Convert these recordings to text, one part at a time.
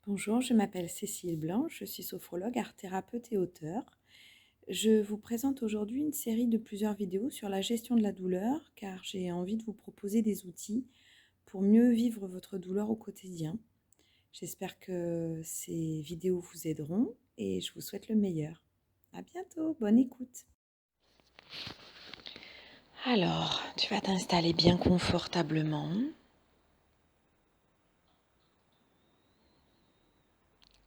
Bonjour, je m'appelle Cécile Blanche, je suis sophrologue, art thérapeute et auteure. Je vous présente aujourd'hui une série de plusieurs vidéos sur la gestion de la douleur car j'ai envie de vous proposer des outils pour mieux vivre votre douleur au quotidien. J'espère que ces vidéos vous aideront et je vous souhaite le meilleur. À bientôt, bonne écoute. Alors, tu vas t'installer bien confortablement.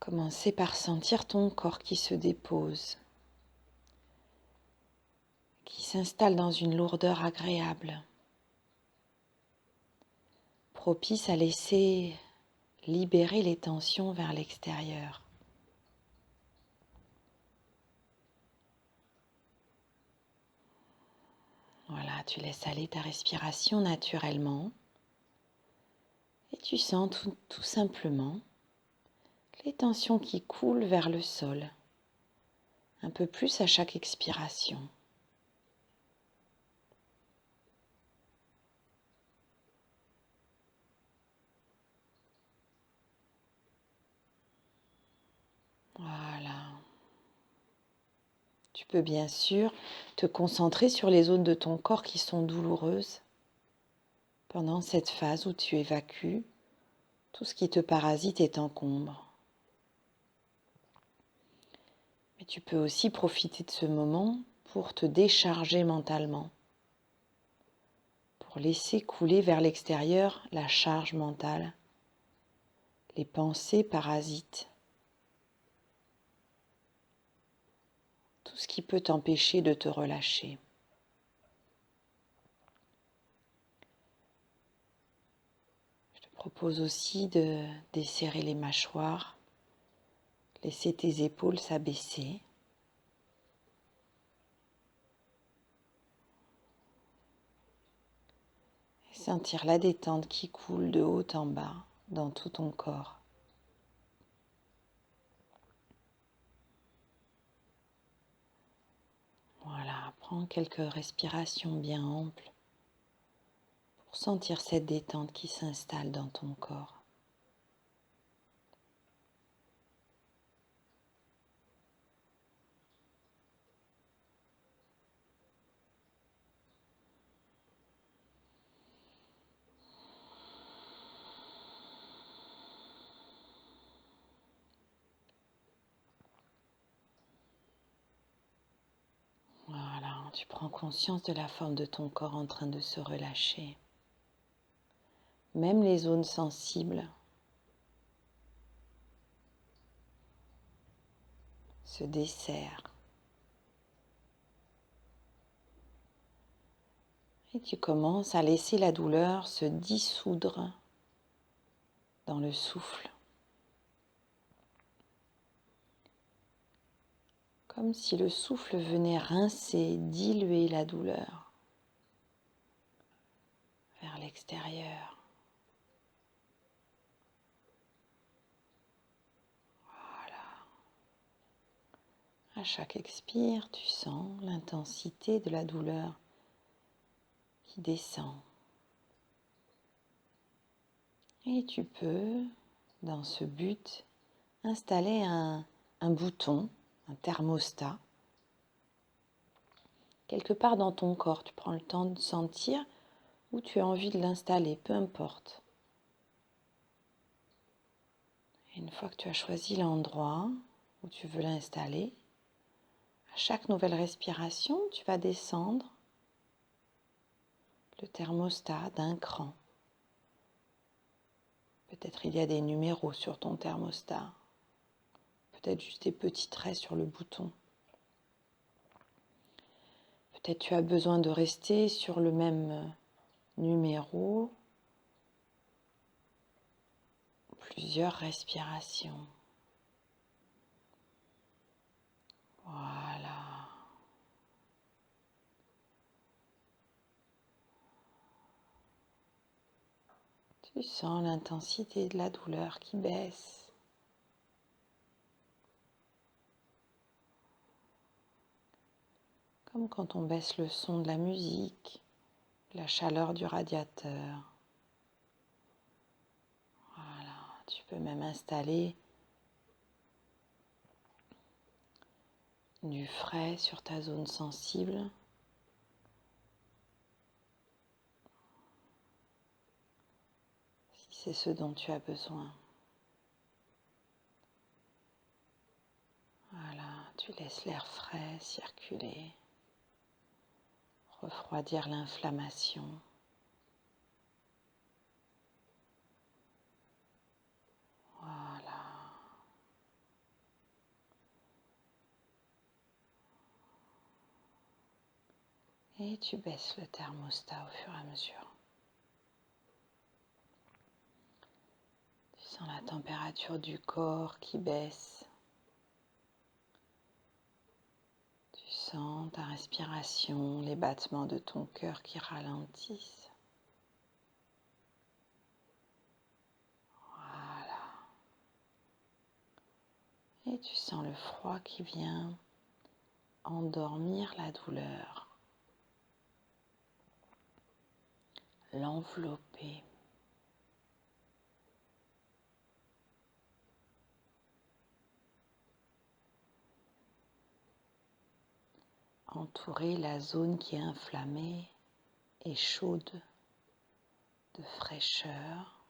Commencer par sentir ton corps qui se dépose, qui s'installe dans une lourdeur agréable, propice à laisser libérer les tensions vers l'extérieur. Voilà, tu laisses aller ta respiration naturellement et tu sens tout simplement les tensions qui coulent vers le sol, un peu plus à chaque expiration. Voilà. Tu peux bien sûr te concentrer sur les zones de ton corps qui sont douloureuses pendant cette phase où tu évacues tout ce qui te parasite et t'encombre. Mais tu peux aussi profiter de ce moment pour te décharger mentalement, pour laisser couler vers l'extérieur la charge mentale, les pensées parasites, tout ce qui peut t'empêcher de te relâcher. Je te propose aussi de desserrer les mâchoires, laisser tes épaules s'abaisser. Sentir la détente qui coule de haut en bas dans tout ton corps. Voilà, prends quelques respirations bien amples pour sentir cette détente qui s'installe dans ton corps. Voilà, tu prends conscience de la forme de ton corps en train de se relâcher. Même les zones sensibles se desserrent. Et tu commences à laisser la douleur se dissoudre dans le souffle. Comme si le souffle venait rincer, diluer la douleur vers l'extérieur. À chaque expire, tu sens l'intensité de la douleur qui descend. Et tu peux, dans ce but, installer un bouton, un thermostat, quelque part dans ton corps. Tu prends le temps de sentir où tu as envie de l'installer, peu importe. Et une fois que tu as choisi l'endroit où tu veux l'installer, à chaque nouvelle respiration, tu vas descendre le thermostat d'un cran. Peut-être il y a des numéros sur ton thermostat. Peut-être juste des petits traits sur le bouton. Peut-être tu as besoin de rester sur le même numéro plusieurs respirations. Voilà. Tu sens l'intensité de la douleur qui baisse. Comme quand on baisse le son de la musique, la chaleur du radiateur. Voilà. Tu peux même installer du frais sur ta zone sensible. Si c'est ce dont tu as besoin. Voilà, tu laisses l'air frais circuler, refroidir l'inflammation. Voilà. Et tu baisses le thermostat au fur et à mesure. Tu sens la température du corps qui baisse. Tu sens ta respiration, les battements de ton cœur qui ralentissent. Voilà. Et tu sens le froid qui vient endormir la douleur, l'envelopper. Entourer la zone qui est inflammée et chaude de fraîcheur.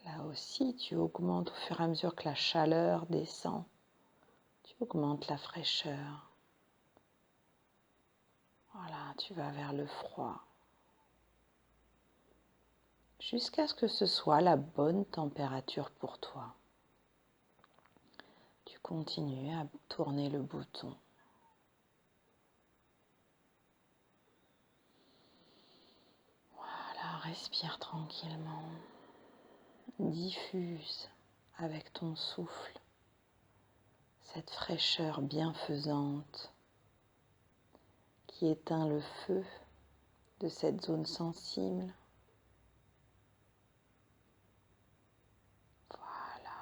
Là aussi, tu augmentes au fur et à mesure que la chaleur descend. Tu augmentes la fraîcheur. Voilà, tu vas vers le froid. Jusqu'à ce que ce soit la bonne température pour toi. Tu continues à tourner le bouton. Voilà, respire tranquillement. Diffuse avec ton souffle cette fraîcheur bienfaisante qui éteint le feu de cette zone sensible. Voilà.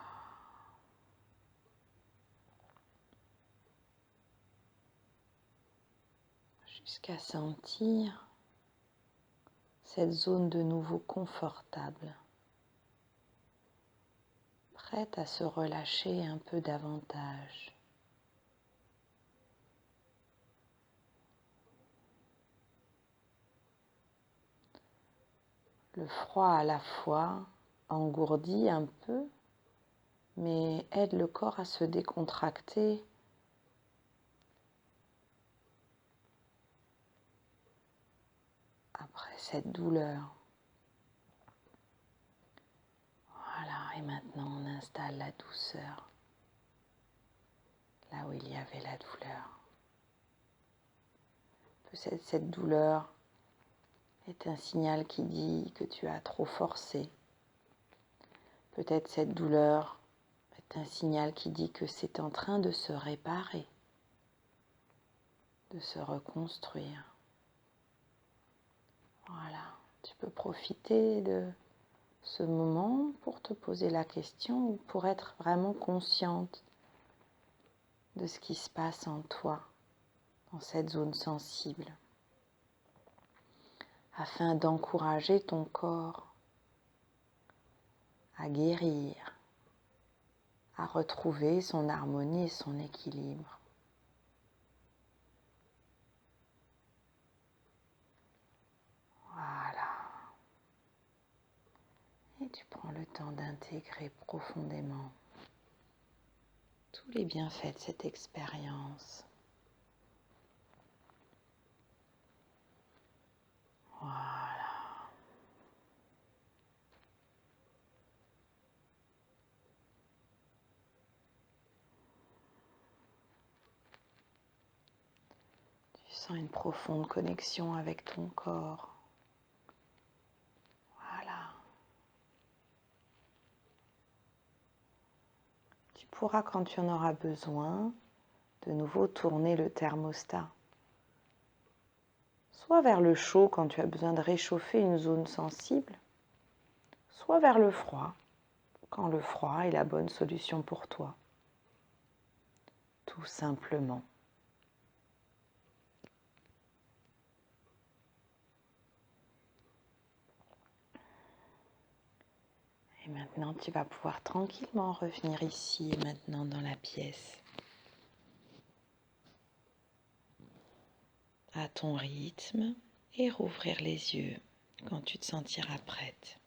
Jusqu'à sentir cette zone de nouveau confortable, prête à se relâcher un peu davantage. Le froid à la fois engourdit un peu, mais aide le corps à se décontracter après cette douleur. Voilà, et maintenant on installe la douceur là où il y avait la douleur. Peut-être cette douleur est un signal qui dit que tu as trop forcé. Peut-être cette douleur est un signal qui dit que c'est en train de se réparer, de se reconstruire. Voilà, tu peux profiter de ce moment pour te poser la question ou pour être vraiment consciente de ce qui se passe en toi, dans cette zone sensible, afin d'encourager ton corps à guérir, à retrouver son harmonie et son équilibre. Voilà. Et tu prends le temps d'intégrer profondément tous les bienfaits de cette expérience. Voilà. Tu sens une profonde connexion avec ton corps. Voilà. Tu pourras, quand tu en auras besoin, de nouveau tourner le thermostat. Soit vers le chaud quand tu as besoin de réchauffer une zone sensible, soit vers le froid quand le froid est la bonne solution pour toi. Tout simplement. Et maintenant, tu vas pouvoir tranquillement revenir ici et maintenant dans la pièce. à ton rythme et rouvrir les yeux quand tu te sentiras prête.